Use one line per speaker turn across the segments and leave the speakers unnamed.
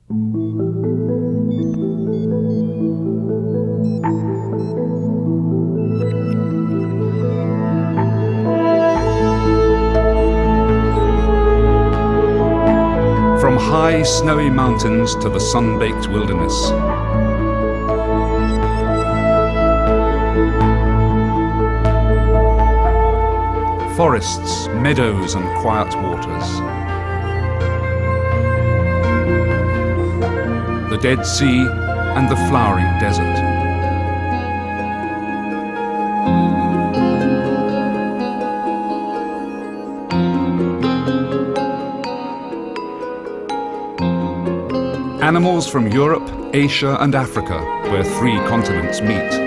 From high, snowy mountains to the sun-baked wilderness. Forests, meadows, and quiet waters. The Dead Sea and the flowering desert. Animals from Europe, Asia, and Africa, where 3 continents meet.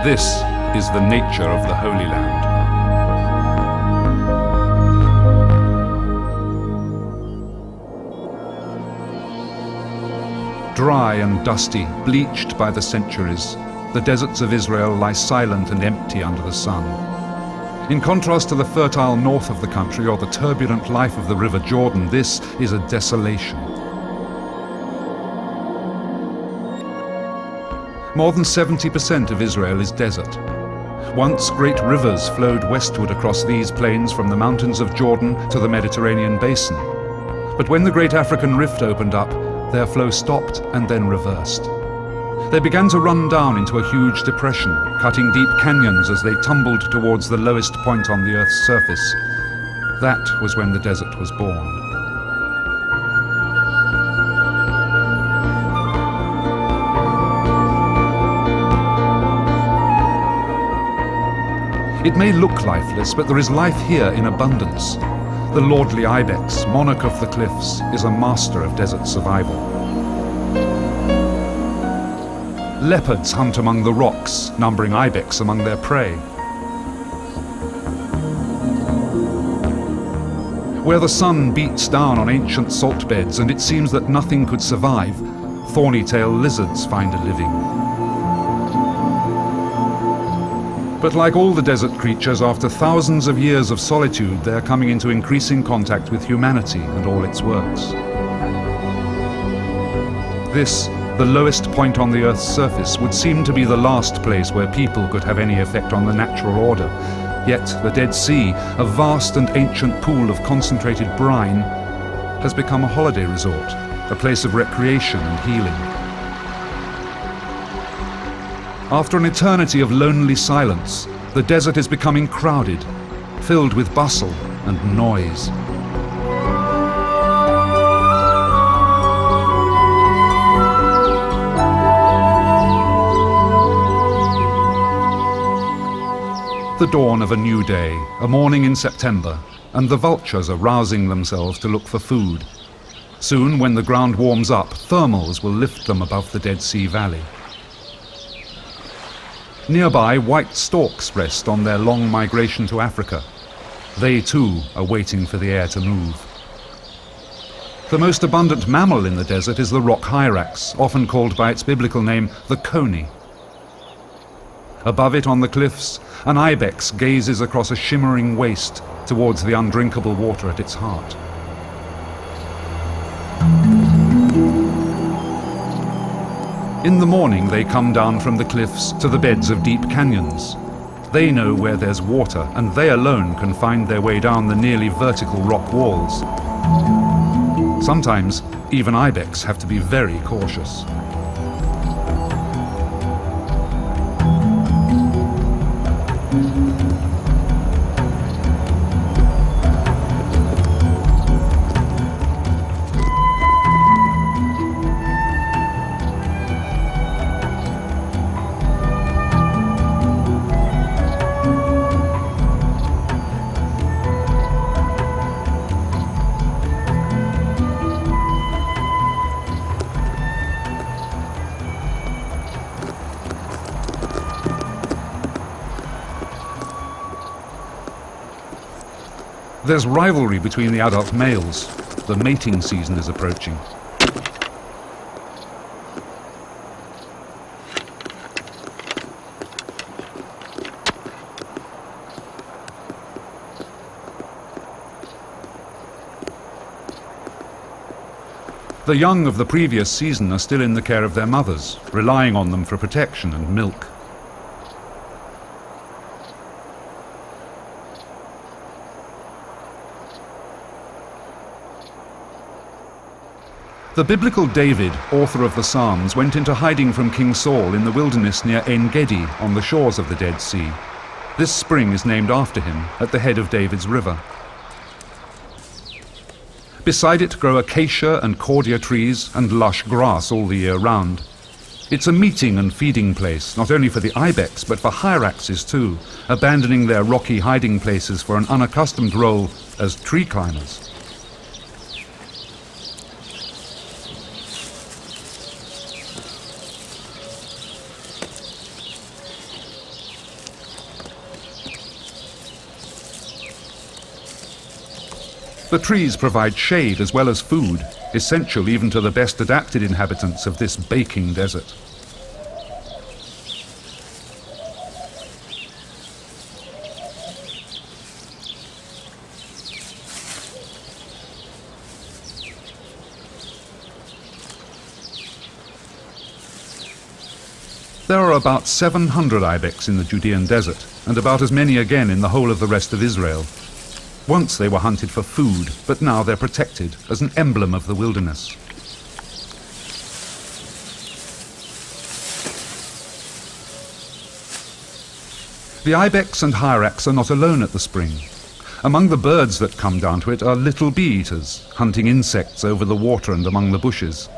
This is the nature of the Holy Land. Dry and dusty, bleached by the centuries, the deserts of Israel lie silent and empty under the sun. In contrast to the fertile north of the country or the turbulent life of the River Jordan, this is a desolation. More than 70% of Israel is desert. Once great rivers flowed westward across these plains from the mountains of Jordan to the Mediterranean basin. But when the great African rift opened up, their flow stopped and then reversed. They began to run down into a huge depression, cutting deep canyons as they tumbled towards the lowest point on the Earth's surface. That was when the desert was born. It may look lifeless, but there is life here in abundance. The lordly ibex, monarch of the cliffs, is a master of desert survival. Leopards hunt among the rocks, numbering ibex among their prey. Where the sun beats down on ancient salt beds and it seems that nothing could survive, thorny-tailed lizards find a living. But like all the desert creatures, after thousands of years of solitude, they are coming into increasing contact with humanity and all its works. This, the lowest point on the Earth's surface, would seem to be the last place where people could have any effect on the natural order. Yet the Dead Sea, a vast and ancient pool of concentrated brine, has become a holiday resort, a place of recreation and healing. After an eternity of lonely silence, the desert is becoming crowded, filled with bustle and noise. The dawn of a new day, a morning in September, and the vultures are rousing themselves to look for food. Soon, when the ground warms up, thermals will lift them above the Dead Sea Valley. Nearby, white storks rest on their long migration to Africa. They too are waiting for the air to move. The most abundant mammal in the desert is the rock hyrax, often called by its biblical name, the coney. Above it on the cliffs, an ibex gazes across a shimmering waste towards the undrinkable water at its heart. In the morning, they come down from the cliffs to the beds of deep canyons. They know where there's water, and they alone can find their way down the nearly vertical rock walls. Sometimes, even ibex have to be very cautious. There's rivalry between the adult males. The mating season is approaching. The young of the previous season are still in the care of their mothers, relying on them for protection and milk. The biblical David, author of the Psalms, went into hiding from King Saul in the wilderness near En Gedi on the shores of the Dead Sea. This spring is named after him at the head of David's river. Beside it grow acacia and cordia trees and lush grass all the year round. It's a meeting and feeding place, not only for the ibex, but for hyraxes too, abandoning their rocky hiding places for an unaccustomed role as tree climbers. The trees provide shade as well as food, essential even to the best adapted inhabitants of this baking desert. There are about 700 ibex in the Judean desert, and about as many again in the whole of the rest of Israel. Once they were hunted for food, but now they're protected as an emblem of the wilderness. The ibex and hyrax are not alone at the spring. Among the birds that come down to it are little bee-eaters, hunting insects over the water and among the bushes.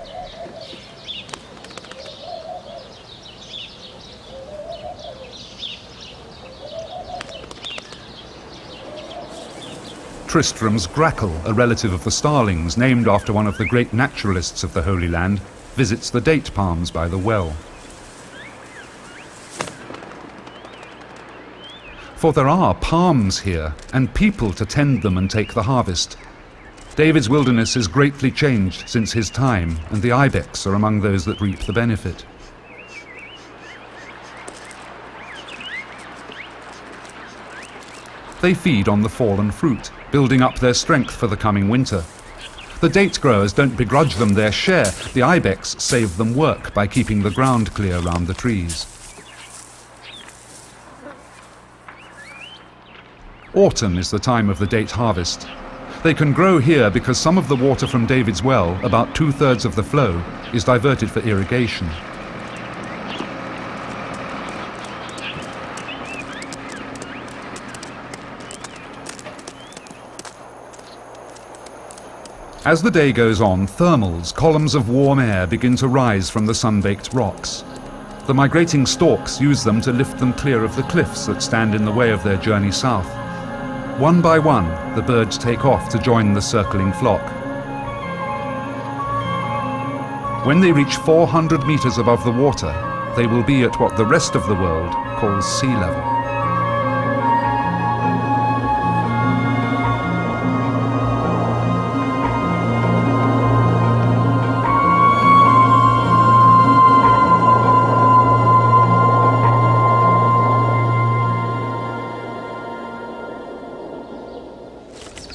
Tristram's grackle, a relative of the starlings, named after one of the great naturalists of the Holy Land, visits the date palms by the well. For there are palms here, and people to tend them and take the harvest. David's wilderness is greatly changed since his time, and the ibex are among those that reap the benefit. They feed on the fallen fruit, building up their strength for the coming winter. The date growers don't begrudge them their share. The ibex save them work by keeping the ground clear round the trees. Autumn is the time of the date harvest. They can grow here because some of the water from David's well, about 2/3 of the flow, is diverted for irrigation. As the day goes on, thermals, columns of warm air, begin to rise from the sun-baked rocks. The migrating storks use them to lift them clear of the cliffs that stand in the way of their journey south. One by one, the birds take off to join the circling flock. When they reach 400 meters above the water, they will be at what the rest of the world calls sea level.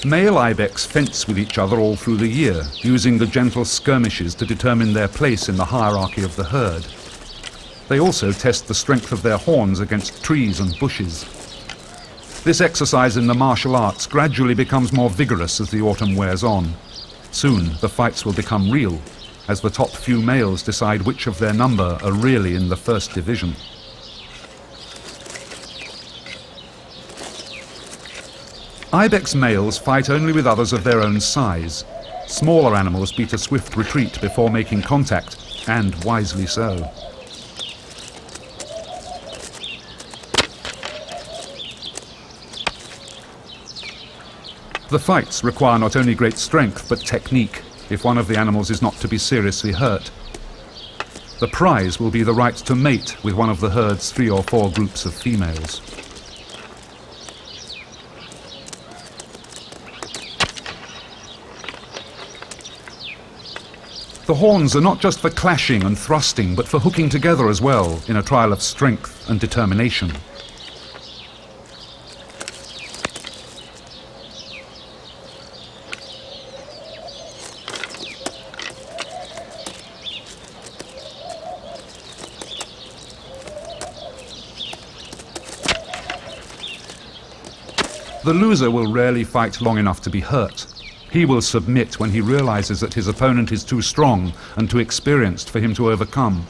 Male ibex fence with each other all through the year, using the gentle skirmishes to determine their place in the hierarchy of the herd. They also test the strength of their horns against trees and bushes. This exercise in the martial arts gradually becomes more vigorous as the autumn wears on. Soon the fights will become real, as the top few males decide which of their number are really in the first division. Ibex males fight only with others of their own size. Smaller animals beat a swift retreat before making contact, and wisely so. The fights require not only great strength, but technique, if one of the animals is not to be seriously hurt. The prize will be the right to mate with one of the herd's 3 or 4 groups of females. The horns are not just for clashing and thrusting, but for hooking together as well, in a trial of strength and determination. The loser will rarely fight long enough to be hurt. He will submit when he realizes that his opponent is too strong and too experienced for him to overcome.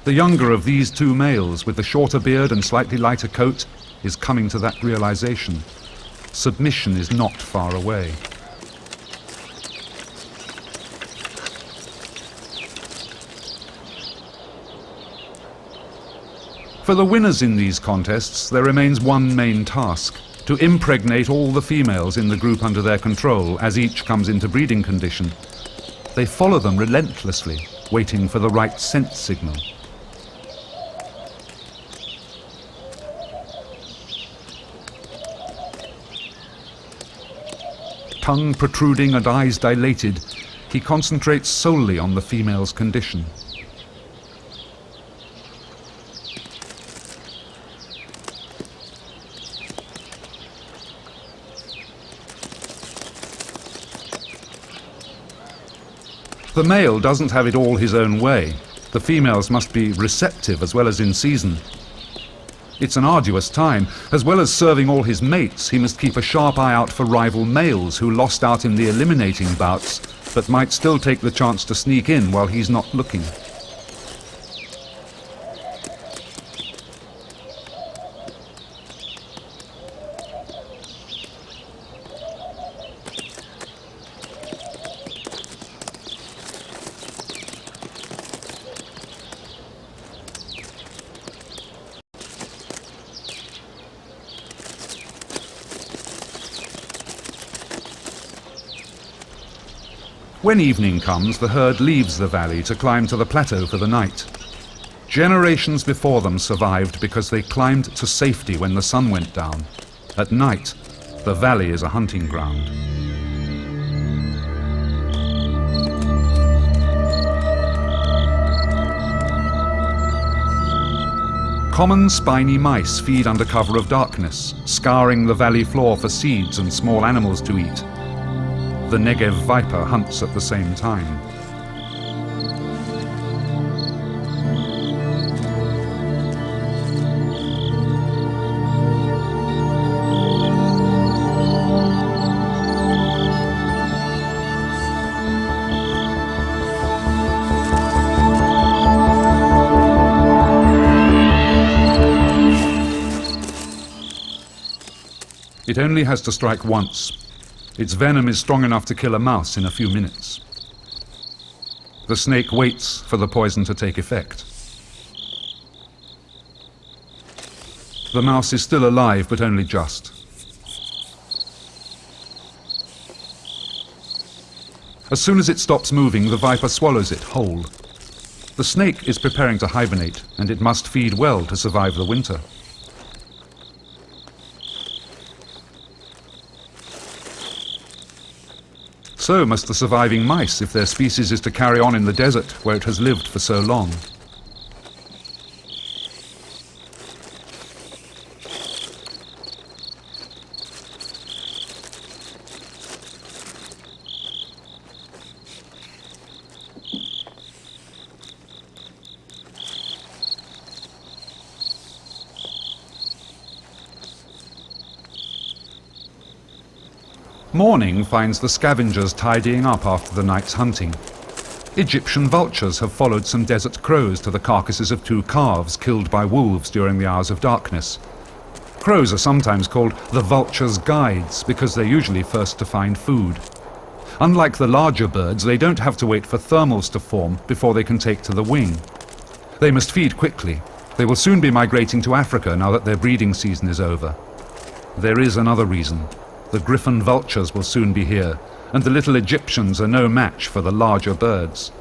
The younger of these two males, with the shorter beard and slightly lighter coat, is coming to that realization. Submission is not far away. For the winners in these contests, there remains one main task: to impregnate all the females in the group under their control as each comes into breeding condition. They follow them relentlessly, waiting for the right scent signal. Tongue protruding and eyes dilated, he concentrates solely on the female's condition. The male doesn't have it all his own way. The females must be receptive as well as in season. It's an arduous time. As well as serving all his mates, he must keep a sharp eye out for rival males who lost out in the eliminating bouts, but might still take the chance to sneak in while he's not looking. When evening comes, the herd leaves the valley to climb to the plateau for the night. Generations before them survived because they climbed to safety when the sun went down. At night, the valley is a hunting ground. Common spiny mice feed under cover of darkness, scouring the valley floor for seeds and small animals to eat. The Negev viper hunts at the same time. It only has to strike once. Its venom is strong enough to kill a mouse in a few minutes. The snake waits for the poison to take effect. The mouse is still alive, but only just. As soon as it stops moving, the viper swallows it whole. The snake is preparing to hibernate, and it must feed well to survive the winter. So must the surviving mice if their species is to carry on in the desert where it has lived for so long. Morning finds the scavengers tidying up after the night's hunting. Egyptian vultures have followed some desert crows to the carcasses of 2 calves killed by wolves during the hours of darkness. Crows are sometimes called the vultures' guides because they're usually first to find food. Unlike the larger birds, they don't have to wait for thermals to form before they can take to the wing. They must feed quickly. They will soon be migrating to Africa now that their breeding season is over. There is another reason. The griffon vultures will soon be here, and the little Egyptians are no match for the larger birds.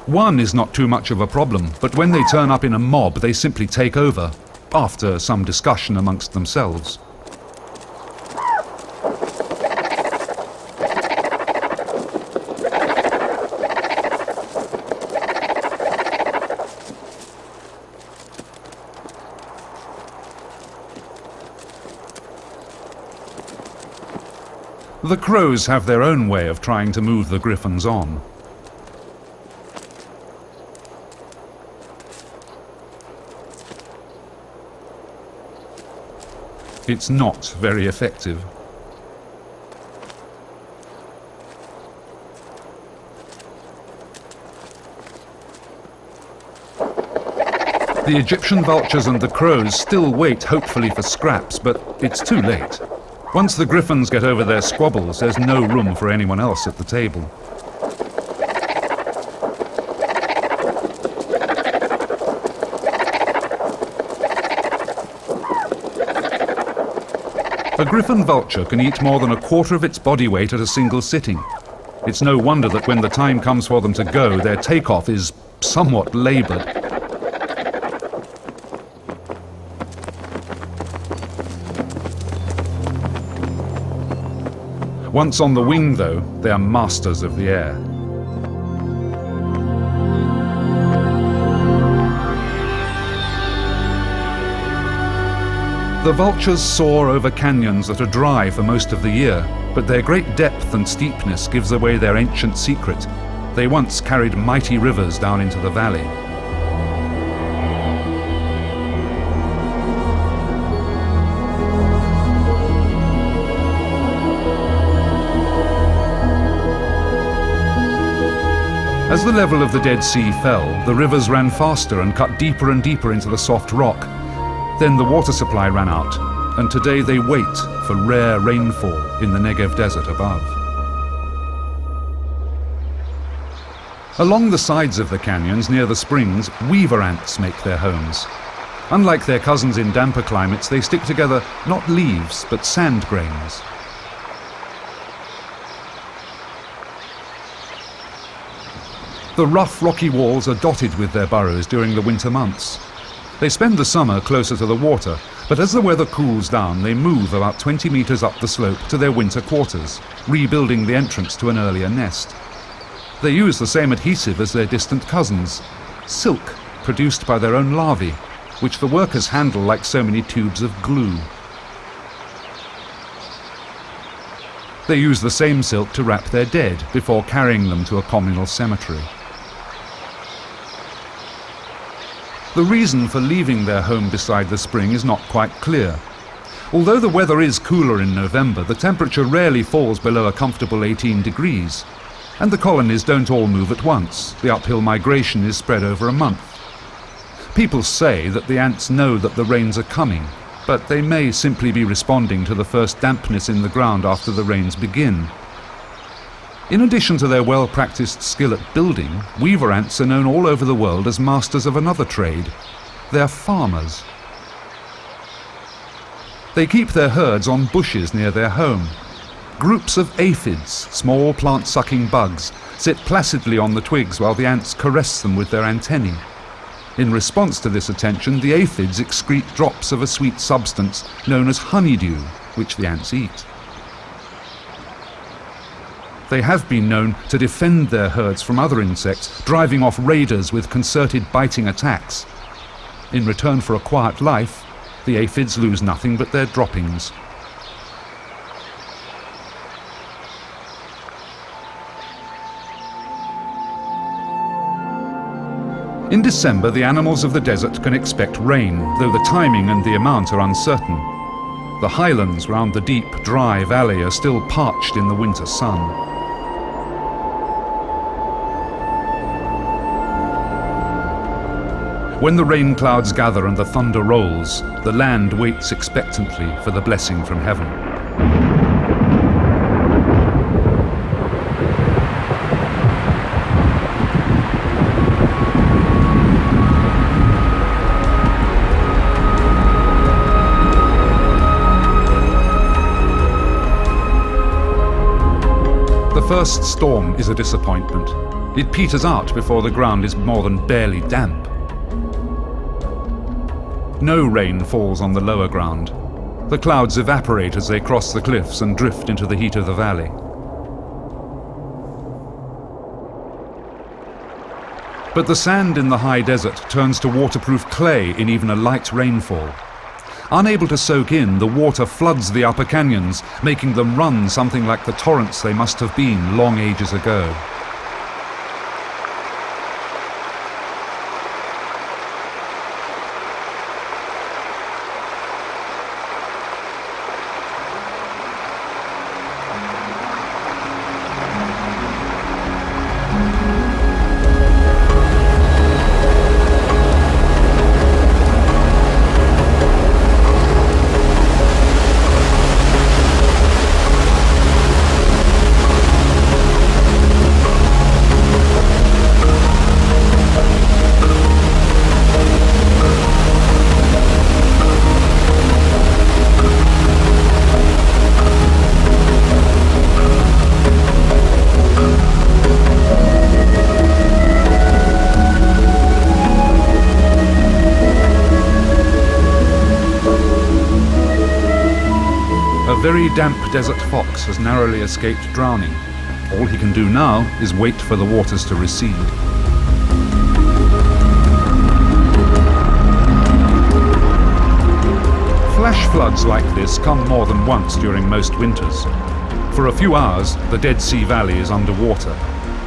One is not too much of a problem, but when they turn up in a mob, they simply take over, after some discussion amongst themselves. The crows have their own way of trying to move the griffons on. It's not very effective. The Egyptian vultures and the crows still wait hopefully for scraps, but it's too late. Once the griffons get over their squabbles, there's no room for anyone else at the table. A griffon vulture can eat more than a quarter of its body weight at a single sitting. It's no wonder that when the time comes for them to go, their takeoff is somewhat laboured. Once on the wing, though, they are masters of the air. The vultures soar over canyons that are dry for most of the year, but their great depth and steepness gives away their ancient secret. They once carried mighty rivers down into the valley. As the level of the Dead Sea fell, the rivers ran faster and cut deeper and deeper into the soft rock. Then the water supply ran out, and today they wait for rare rainfall in the Negev desert above. Along the sides of the canyons near the springs, weaver ants make their homes. Unlike their cousins in damper climates, they stick together not leaves, but sand grains. The rough, rocky walls are dotted with their burrows during the winter months. They spend the summer closer to the water, but as the weather cools down, they move about 20 meters up the slope to their winter quarters, rebuilding the entrance to an earlier nest. They use the same adhesive as their distant cousins, silk produced by their own larvae, which the workers handle like so many tubes of glue. They use the same silk to wrap their dead before carrying them to a communal cemetery. The reason for leaving their home beside the spring is not quite clear. Although the weather is cooler in November, the temperature rarely falls below a comfortable 18 degrees. And the colonies don't all move at once. The uphill migration is spread over a month. People say that the ants know that the rains are coming, but they may simply be responding to the first dampness in the ground after the rains begin. In addition to their well-practiced skill at building, weaver ants are known all over the world as masters of another trade. They're farmers. They keep their herds on bushes near their home. Groups of aphids, small plant-sucking bugs, sit placidly on the twigs while the ants caress them with their antennae. In response to this attention, the aphids excrete drops of a sweet substance known as honeydew, which the ants eat. They have been known to defend their herds from other insects, driving off raiders with concerted biting attacks. In return for a quiet life, the aphids lose nothing but their droppings. In December, the animals of the desert can expect rain, though the timing and the amount are uncertain. The highlands round the deep, dry valley are still parched in the winter sun. When the rain clouds gather and the thunder rolls, the land waits expectantly for the blessing from heaven. The first storm is a disappointment. It peters out before the ground is more than barely damp. No rain falls on the lower ground. The clouds evaporate as they cross the cliffs and drift into the heat of the valley. But the sand in the high desert turns to waterproof clay in even a light rainfall. Unable to soak in, the water floods the upper canyons, making them run something like the torrents they must have been long ages ago. A very damp desert fox has narrowly escaped drowning. All he can do now is wait for the waters to recede. Flash floods like this come more than once during most winters. For a few hours, the Dead Sea Valley is underwater.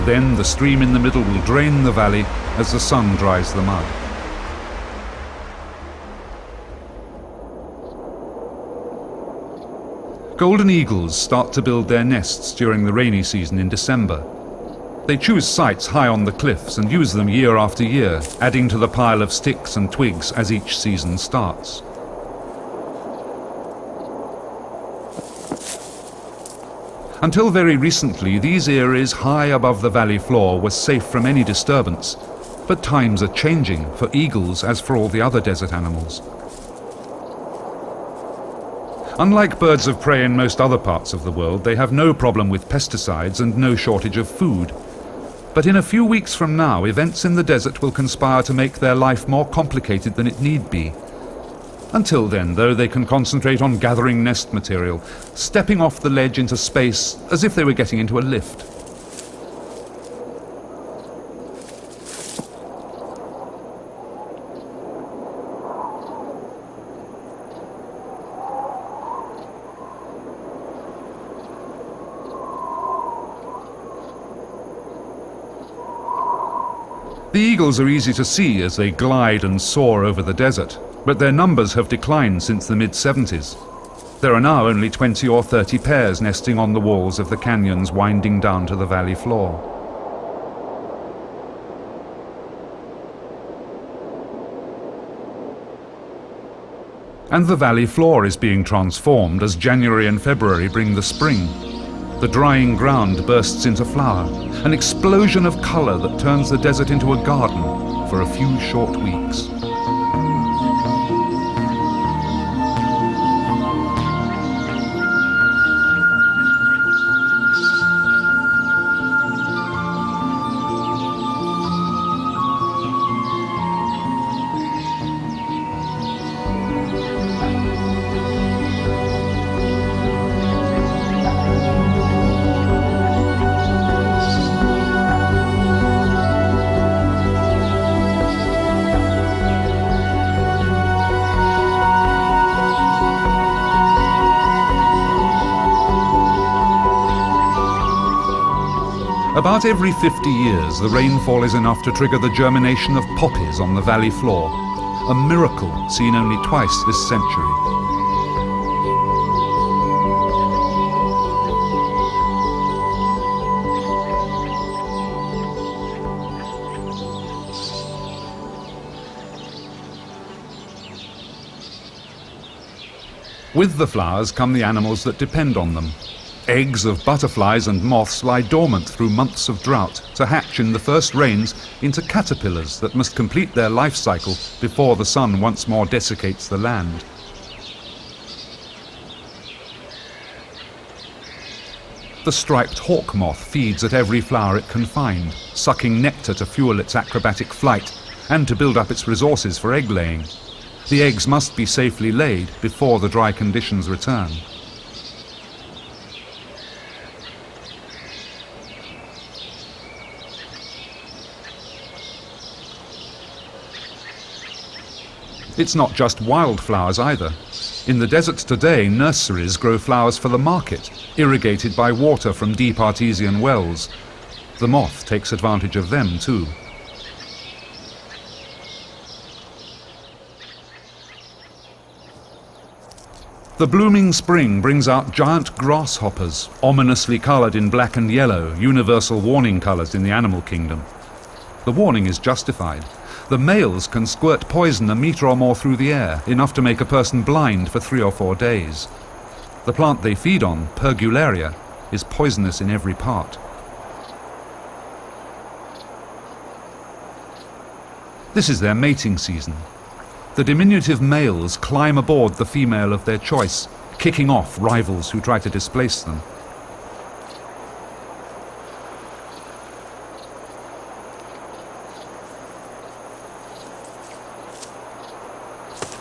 Then the stream in the middle will drain the valley as the sun dries the mud. Golden eagles start to build their nests during the rainy season in December. They choose sites high on the cliffs and use them year after year, adding to the pile of sticks and twigs as each season starts. Until very recently, these areas high above the valley floor were safe from any disturbance, but times are changing for eagles as for all the other desert animals. Unlike birds of prey in most other parts of the world, they have no problem with pesticides and no shortage of food. But in a few weeks from now, events in the desert will conspire to make their life more complicated than it need be. Until then, though, they can concentrate on gathering nest material, stepping off the ledge into space as if they were getting into a lift. The eagles are easy to see as they glide and soar over the desert, but their numbers have declined since the mid-70s. There are now only 20 or 30 pairs nesting on the walls of the canyons winding down to the valley floor. And the valley floor is being transformed as January and February bring the spring. The drying ground bursts into flower, an explosion of color that turns the desert into a garden for a few short weeks. About every 50 years, the rainfall is enough to trigger the germination of poppies on the valley floor, a miracle seen only twice this century. With the flowers come the animals that depend on them. Eggs of butterflies and moths lie dormant through months of drought to hatch in the first rains into caterpillars that must complete their life cycle before the sun once more desiccates the land. The striped hawk moth feeds at every flower it can find, sucking nectar to fuel its acrobatic flight and to build up its resources for egg laying. The eggs must be safely laid before the dry conditions return. It's not just wildflowers either. In the deserts today, nurseries grow flowers for the market, irrigated by water from deep artesian wells. The moth takes advantage of them too. The blooming spring brings out giant grasshoppers, ominously coloured in black and yellow, universal warning colours in the animal kingdom. The warning is justified. The males can squirt poison a metre or more through the air, enough to make a person blind for 3 or 4 days. The plant they feed on, Pergularia, is poisonous in every part. This is their mating season. The diminutive males climb aboard the female of their choice, kicking off rivals who try to displace them.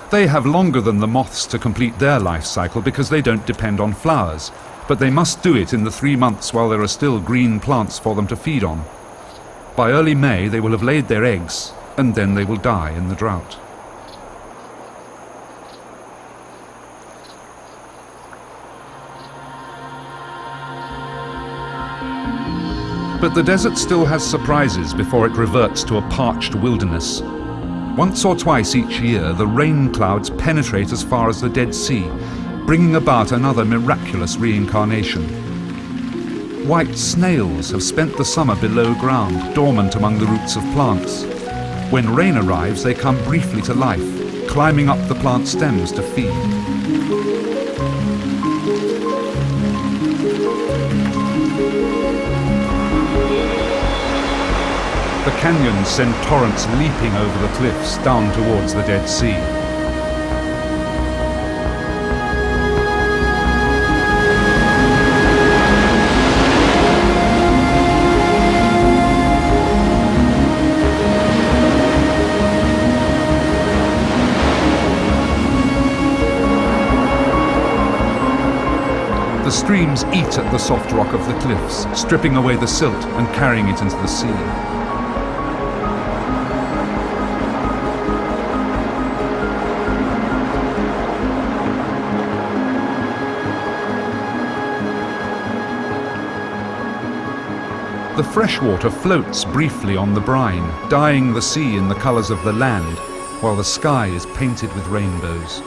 They have longer than the moths to complete their life cycle because they don't depend on flowers, but they must do it in the 3 months while there are still green plants for them to feed on. By early May they will have laid their eggs, and then they will die in the drought. But the desert still has surprises before it reverts to a parched wilderness. Once or twice each year, the rain clouds penetrate as far as the Dead Sea, bringing about another miraculous reincarnation. White snails have spent the summer below ground, dormant among the roots of plants. When rain arrives, they come briefly to life, climbing up the plant stems to feed. The canyons send torrents leaping over the cliffs down towards the Dead Sea. The streams eat at the soft rock of the cliffs, stripping away the silt and carrying it into the sea. The fresh water floats briefly on the brine, dyeing the sea in the colours of the land, while the sky is painted with rainbows.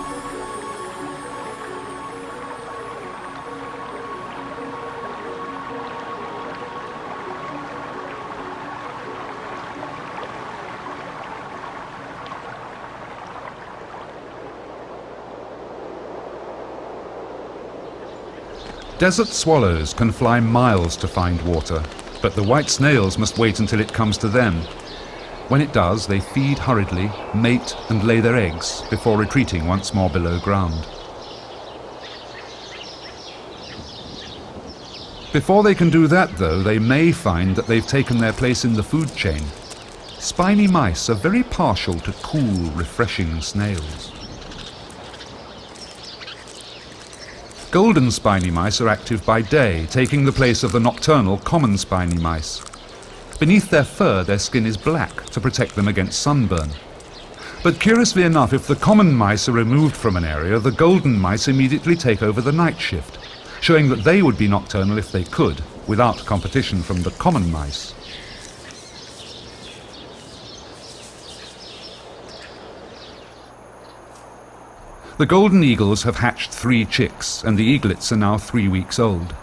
Desert swallows can fly miles to find water, but the white snails must wait until it comes to them. When it does, they feed hurriedly, mate and lay their eggs before retreating once more below ground. Before they can do that, though, they may find that they've taken their place in the food chain. Spiny mice are very partial to cool, refreshing snails. Golden spiny mice are active by day, taking the place of the nocturnal common spiny mice. Beneath their fur, their skin is black to protect them against sunburn. But curiously enough, if the common mice are removed from an area, the golden mice immediately take over the night shift, showing that they would be nocturnal if they could, without competition from the common mice. The golden eagles have hatched 3 chicks, and the eaglets are now 3 weeks old.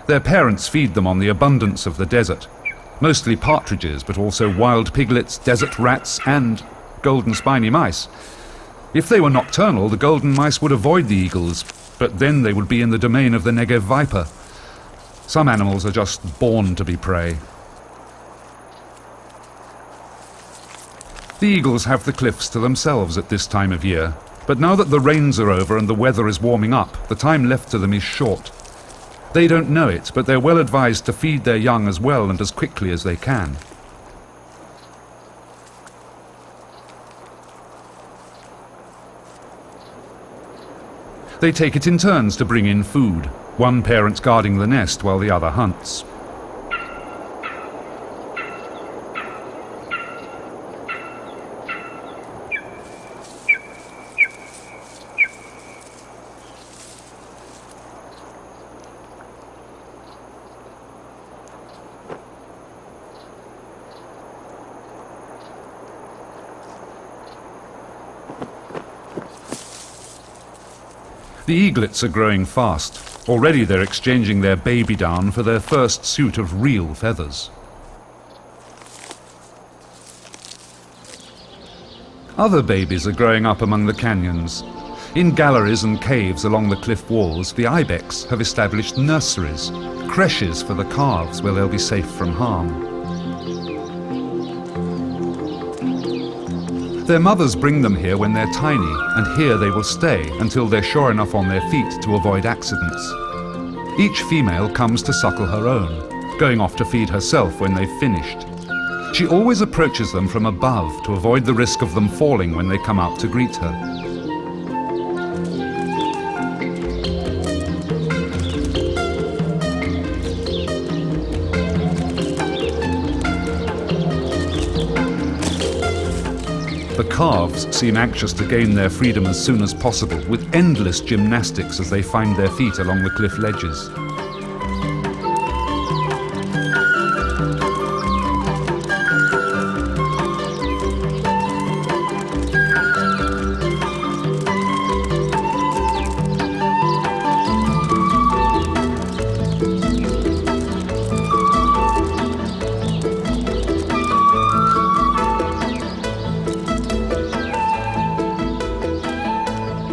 Their parents feed them on the abundance of the desert, mostly partridges, but also wild piglets, desert rats, and golden spiny mice. If they were nocturnal, the golden mice would avoid the eagles, but then they would be in the domain of the Negev viper. Some animals are just born to be prey. The eagles have the cliffs to themselves at this time of year. But now that the rains are over and the weather is warming up, the time left to them is short. They don't know it, but they're well advised to feed their young as well and as quickly as they can. They take it in turns to bring in food, one parent guarding the nest while the other hunts. The eaglets are growing fast. Already they're exchanging their baby down for their first suit of real feathers. Other babies are growing up among the canyons. In galleries and caves along the cliff walls, the ibex have established nurseries, creches for the calves where they'll be safe from harm. Their mothers bring them here when they're tiny, and here they will stay until they're sure enough on their feet to avoid accidents. Each female comes to suckle her own, going off to feed herself when they've finished. She always approaches them from above to avoid the risk of them falling when they come out to greet her. The calves seem anxious to gain their freedom as soon as possible, with endless gymnastics as they find their feet along the cliff ledges.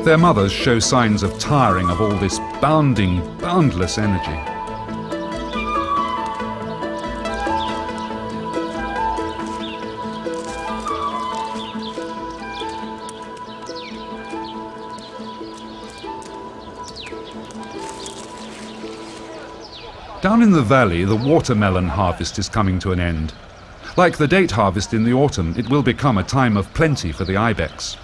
Their mothers show signs of tiring of all this bounding, boundless energy. Down in the valley, the watermelon harvest is coming to an end. Like the date harvest in the autumn, it will become a time of plenty for the ibex.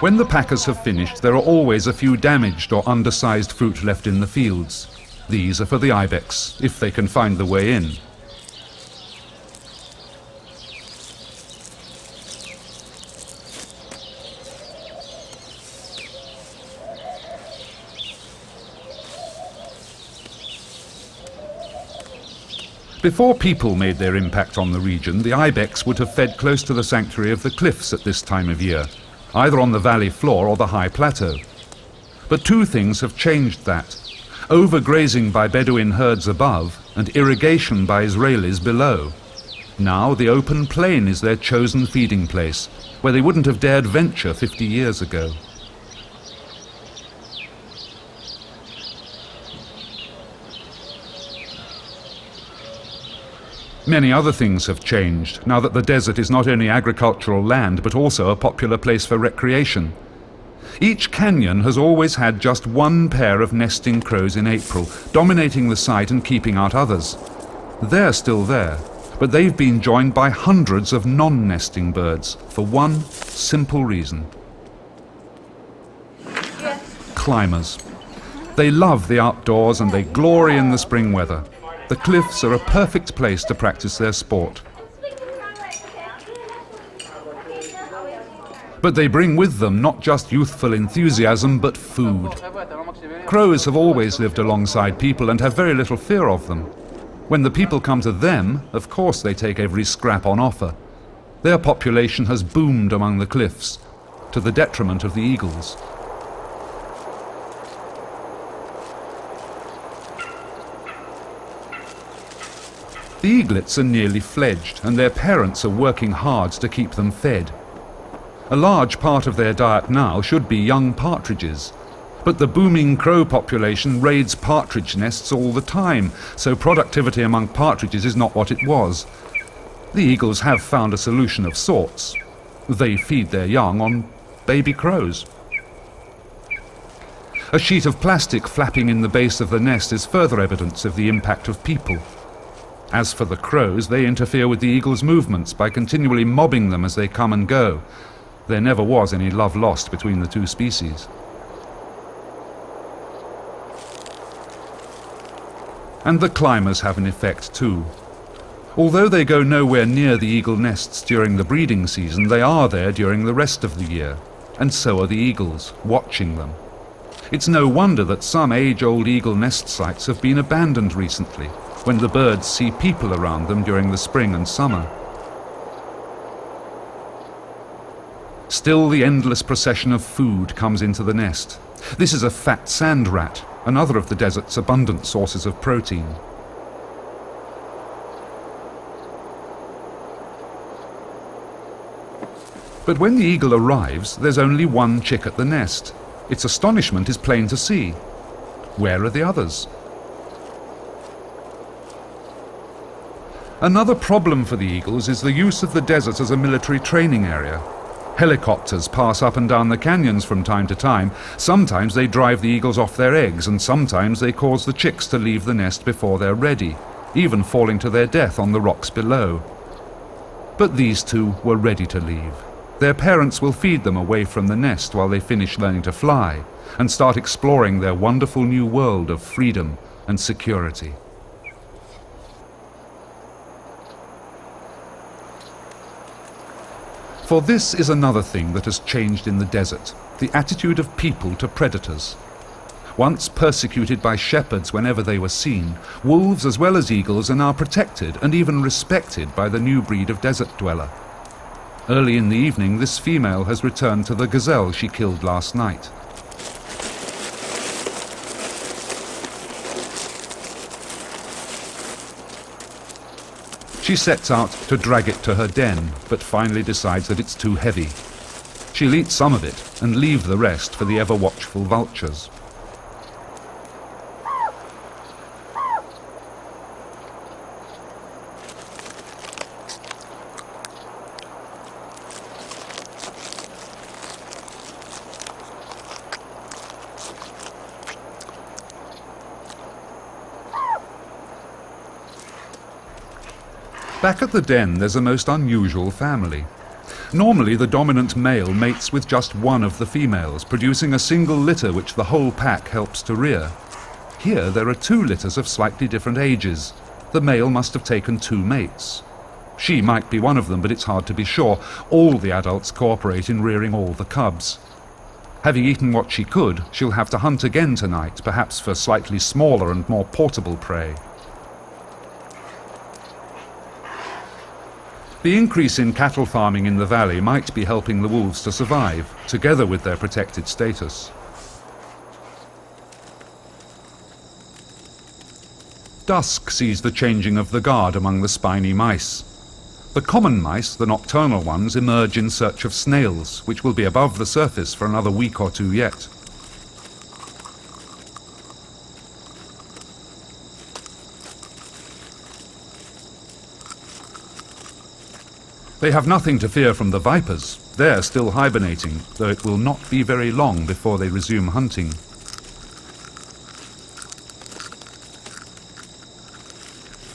When the packers have finished, there are always a few damaged or undersized fruit left in the fields. These are for the ibex, if they can find the way in. Before people made their impact on the region, the ibex would have fed close to the sanctuary of the cliffs at this time of year, either on the valley floor or the high plateau. But two things have changed that: overgrazing by Bedouin herds above and irrigation by Israelis below. Now the open plain is their chosen feeding place, where they wouldn't have dared venture 50 years ago. Many other things have changed, now that the desert is not only agricultural land, but also a popular place for recreation. Each canyon has always had just one pair of nesting crows in April, dominating the site and keeping out others. They're still there, but they've been joined by hundreds of non-nesting birds, for one simple reason. Climbers. They love the outdoors and they glory in the spring weather. The cliffs are a perfect place to practice their sport. But they bring with them not just youthful enthusiasm, but food. Crows have always lived alongside people and have very little fear of them. When the people come to them, of course they take every scrap on offer. Their population has boomed among the cliffs, to the detriment of the eagles. The eaglets are nearly fledged, and their parents are working hard to keep them fed. A large part of their diet now should be young partridges, but the booming crow population raids partridge nests all the time, so productivity among partridges is not what it was. The eagles have found a solution of sorts. They feed their young on baby crows. A sheet of plastic flapping in the base of the nest is further evidence of the impact of people. As for the crows, they interfere with the eagles' movements by continually mobbing them as they come and go. There never was any love lost between the two species. And the climbers have an effect too. Although they go nowhere near the eagle nests during the breeding season, they are there during the rest of the year, and so are the eagles, watching them. It's no wonder that some age-old eagle nest sites have been abandoned recently, when the birds see people around them during the spring and summer. Still the endless procession of food comes into the nest. This is a fat sand rat, another of the desert's abundant sources of protein. But when the eagle arrives, there's only one chick at the nest. Its astonishment is plain to see. Where are the others? Another problem for the eagles is the use of the desert as a military training area. Helicopters pass up and down the canyons from time to time. Sometimes they drive the eagles off their eggs, and sometimes they cause the chicks to leave the nest before they're ready, even falling to their death on the rocks below. But these two were ready to leave. Their parents will feed them away from the nest while they finish learning to fly and start exploring their wonderful new world of freedom and security. For this is another thing that has changed in the desert, the attitude of people to predators. Once persecuted by shepherds whenever they were seen, wolves as well as eagles are now protected and even respected by the new breed of desert dweller. Early in the evening, this female has returned to the gazelle she killed last night. She sets out to drag it to her den, but finally decides that it's too heavy. She'll eat some of it and leave the rest for the ever-watchful vultures. Back at the den, there's a most unusual family. Normally, the dominant male mates with just one of the females, producing a single litter which the whole pack helps to rear. Here, there are two litters of slightly different ages. The male must have taken two mates. She might be one of them, but it's hard to be sure. All the adults cooperate in rearing all the cubs. Having eaten what she could, she'll have to hunt again tonight, perhaps for slightly smaller and more portable prey. The increase in cattle farming in the valley might be helping the wolves to survive, together with their protected status. Dusk sees the changing of the guard among the spiny mice. The common mice, the nocturnal ones, emerge in search of snails, which will be above the surface for another week or two yet. They have nothing to fear from the vipers. They're still hibernating, though it will not be very long before they resume hunting.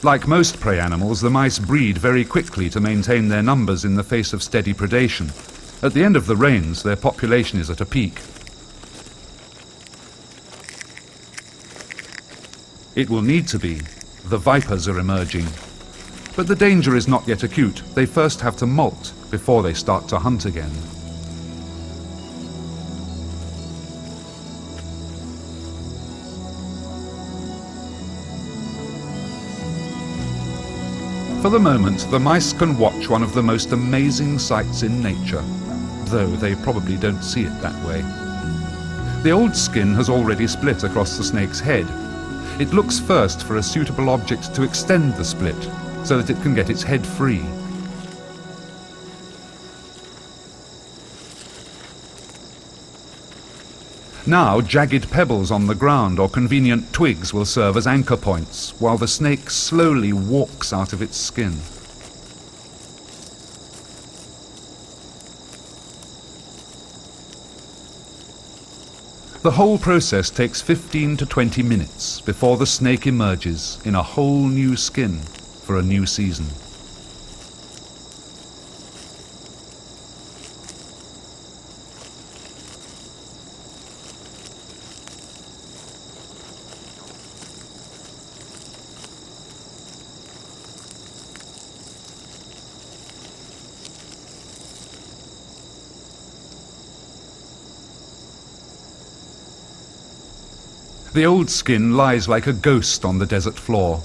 Like most prey animals, the mice breed very quickly to maintain their numbers in the face of steady predation. At the end of the rains, their population is at a peak. It will need to be. The vipers are emerging. But the danger is not yet acute. They first have to molt before they start to hunt again. For the moment, the mice can watch one of the most amazing sights in nature, though they probably don't see it that way. The old skin has already split across the snake's head. It looks first for a suitable object to extend the split, so that it can get its head free. Now, jagged pebbles on the ground or convenient twigs will serve as anchor points, while the snake slowly walks out of its skin. The whole process takes 15 to 20 minutes before the snake emerges in a whole new skin for a new season. The old skin lies like a ghost on the desert floor.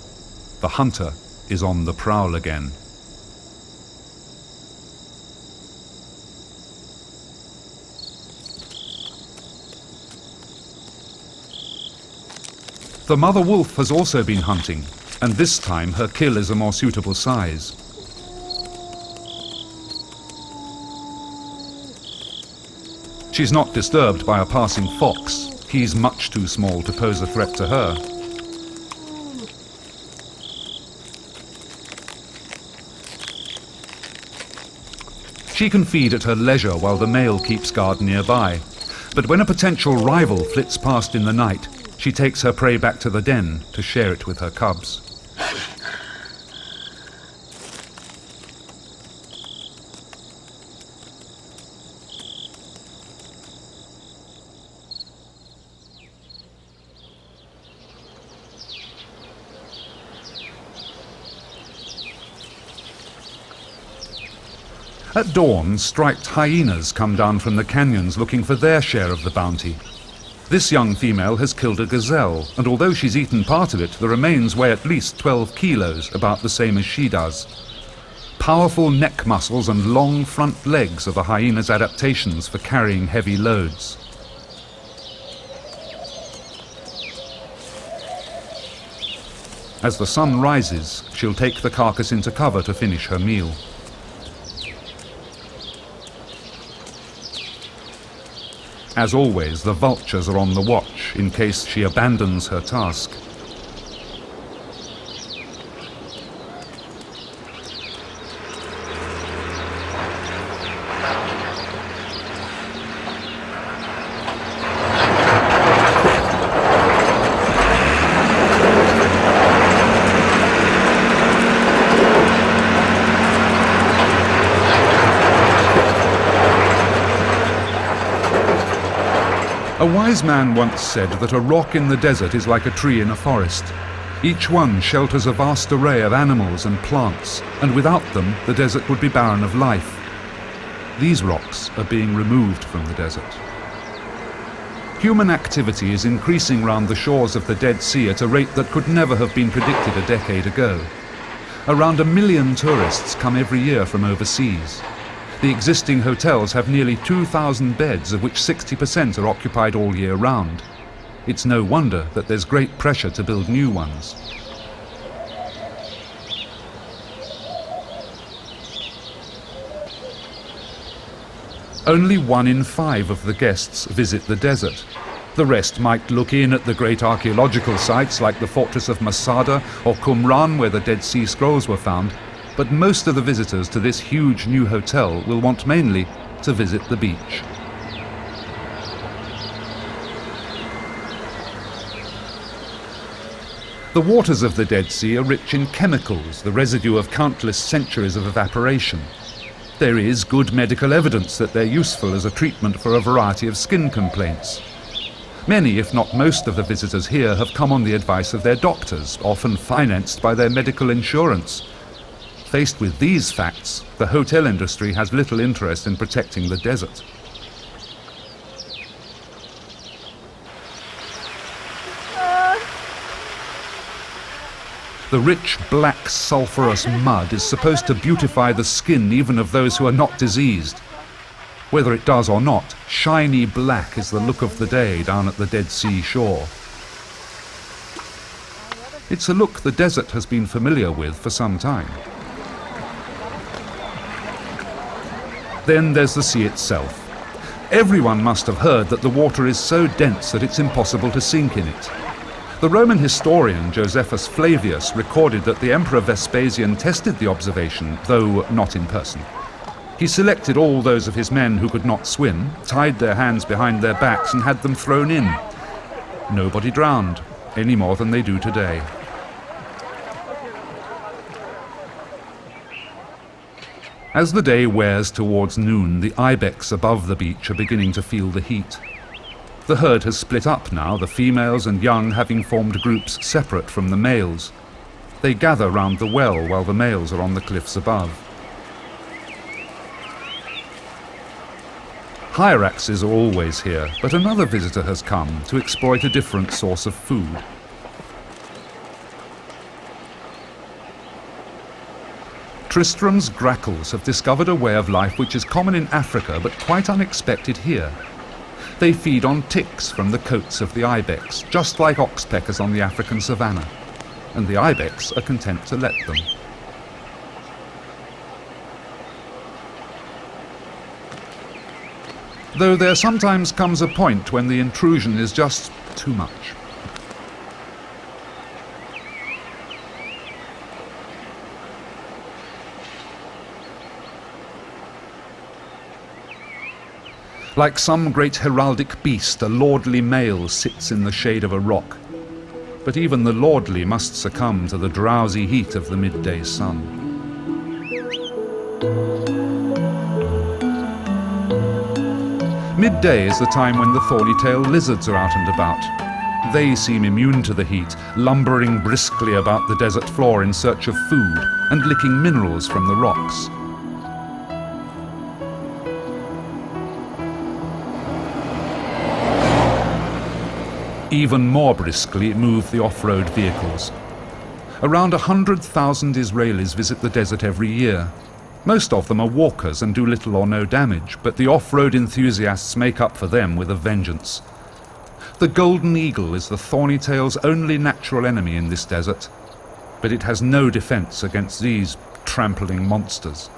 The hunter is on the prowl again. The mother wolf has also been hunting, and this time her kill is a more suitable size. She's not disturbed by a passing fox. He's much too small to pose a threat to her. She can feed at her leisure while the male keeps guard nearby. But when a potential rival flits past in the night, she takes her prey back to the den to share it with her cubs. At dawn, striped hyenas come down from the canyons looking for their share of the bounty. This young female has killed a gazelle, and although she's eaten part of it, the remains weigh at least 12 kilos, about the same as she does. Powerful neck muscles and long front legs are the hyena's adaptations for carrying heavy loads. As the sun rises, she'll take the carcass into cover to finish her meal. As always, the vultures are on the watch in case she abandons her task. A wise man once said that a rock in the desert is like a tree in a forest. Each one shelters a vast array of animals and plants, and without them, the desert would be barren of life. These rocks are being removed from the desert. Human activity is increasing round the shores of the Dead Sea at a rate that could never have been predicted a decade ago. Around 1 million tourists come every year from overseas. The existing hotels have nearly 2,000 beds, of which 60% are occupied all year round. It's no wonder that there's great pressure to build new ones. Only 1 in 5 of the guests visit the desert. The rest might look in at the great archaeological sites like the fortress of Masada or Qumran, where the Dead Sea Scrolls were found, but most of the visitors to this huge new hotel will want mainly to visit the beach. The waters of the Dead Sea are rich in chemicals, the residue of countless centuries of evaporation. There is good medical evidence that they're useful as a treatment for a variety of skin complaints. Many, if not most, of the visitors here have come on the advice of their doctors, often financed by their medical insurance. Faced with these facts, the hotel industry has little interest in protecting the desert. The rich black sulphurous mud is supposed to beautify the skin even of those who are not diseased. Whether it does or not, shiny black is the look of the day down at the Dead Sea shore. It's a look the desert has been familiar with for some time. Then there's the sea itself. Everyone must have heard that the water is so dense that it's impossible to sink in it. The Roman historian Josephus Flavius recorded that the Emperor Vespasian tested the observation, though not in person. He selected all those of his men who could not swim, tied their hands behind their backs and had them thrown in. Nobody drowned, any more than they do today. As the day wears towards noon, the ibex above the beach are beginning to feel the heat. The herd has split up now, the females and young having formed groups separate from the males. They gather round the well while the males are on the cliffs above. Hyraxes are always here, but another visitor has come to exploit a different source of food. Tristram's grackles have discovered a way of life which is common in Africa but quite unexpected here. They feed on ticks from the coats of the ibex, just like oxpeckers on the African savanna, and the ibex are content to let them. Though there sometimes comes a point when the intrusion is just too much. Like some great heraldic beast, a lordly male sits in the shade of a rock. But even the lordly must succumb to the drowsy heat of the midday sun. Midday is the time when the thorny-tailed lizards are out and about. They seem immune to the heat, lumbering briskly about the desert floor in search of food and licking minerals from the rocks. Even more briskly move the off-road vehicles. Around 100,000 Israelis visit the desert every year. Most of them are walkers and do little or no damage, but the off-road enthusiasts make up for them with a vengeance. The golden eagle is the thorny-tail's only natural enemy in this desert, but it has no defense against these trampling monsters.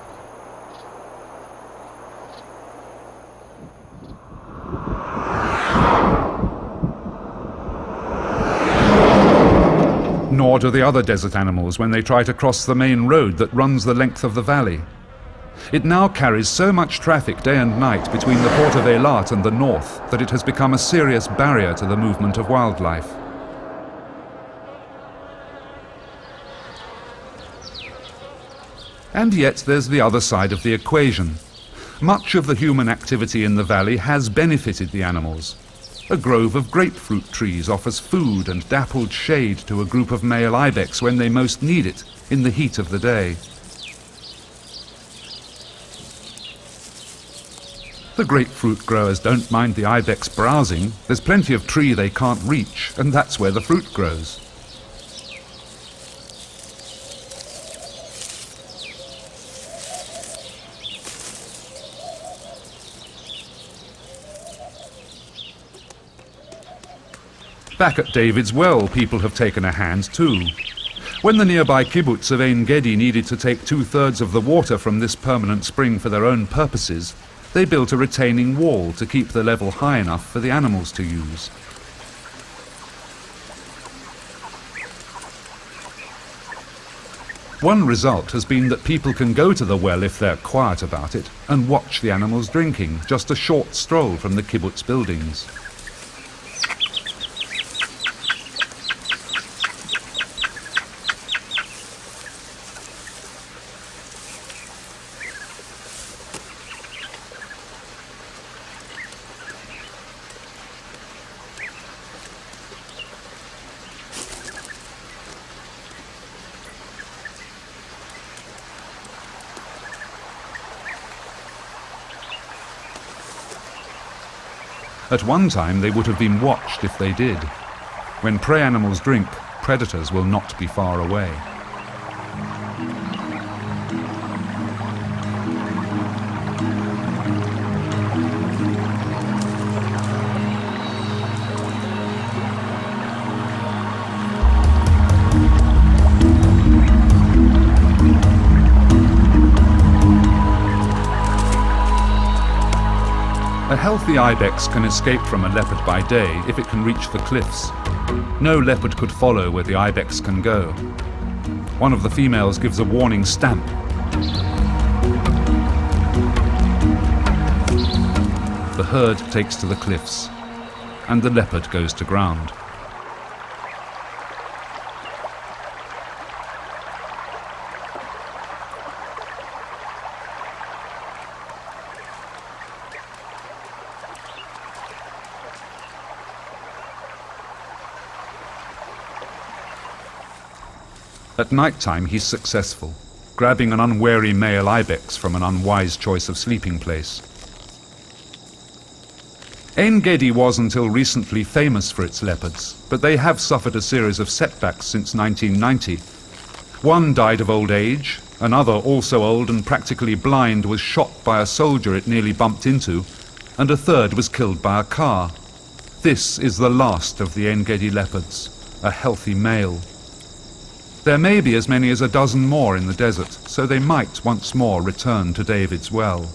Nor do the other desert animals when they try to cross the main road that runs the length of the valley. It now carries so much traffic day and night between the port of Eilat and the north that it has become a serious barrier to the movement of wildlife. And yet there's the other side of the equation. Much of the human activity in the valley has benefited the animals. A grove of grapefruit trees offers food and dappled shade to a group of male ibex when they most need it, in the heat of the day. The grapefruit growers don't mind the ibex browsing. There's plenty of tree they can't reach, and that's where the fruit grows. Back at David's Well, people have taken a hand too. When the nearby kibbutz of Ein Gedi needed to take 2/3 of the water from this permanent spring for their own purposes, they built a retaining wall to keep the level high enough for the animals to use. One result has been that people can go to the well if they're quiet about it and watch the animals drinking, just a short stroll from the kibbutz buildings. At one time, they would have been watched if they did. When prey animals drink, predators will not be far away. A healthy ibex can escape from a leopard by day if it can reach the cliffs. No leopard could follow where the ibex can go. One of the females gives a warning stamp. The herd takes to the cliffs, and the leopard goes to ground. At night time, he's successful, grabbing an unwary male ibex from an unwise choice of sleeping place. Ein Gedi was until recently famous for its leopards, but they have suffered a series of setbacks since 1990. One died of old age, another, also old and practically blind, was shot by a soldier it nearly bumped into, and a third was killed by a car. This is the last of the En-Gedi leopards, a healthy male. There may be as many as a dozen more in the desert, so they might once more return to David's well.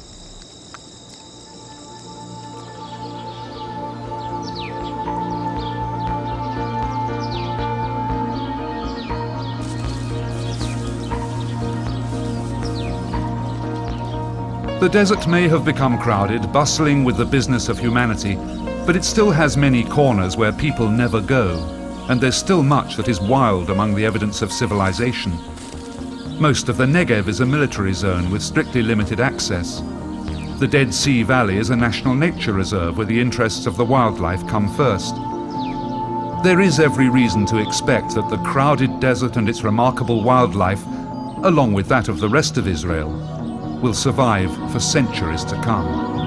The desert may have become crowded, bustling with the business of humanity, but it still has many corners where people never go, and there's still much that is wild among the evidence of civilization. Most of the Negev is a military zone with strictly limited access. The Dead Sea Valley is a national nature reserve where the interests of the wildlife come first. There is every reason to expect that the crowded desert and its remarkable wildlife, along with that of the rest of Israel, will survive for centuries to come.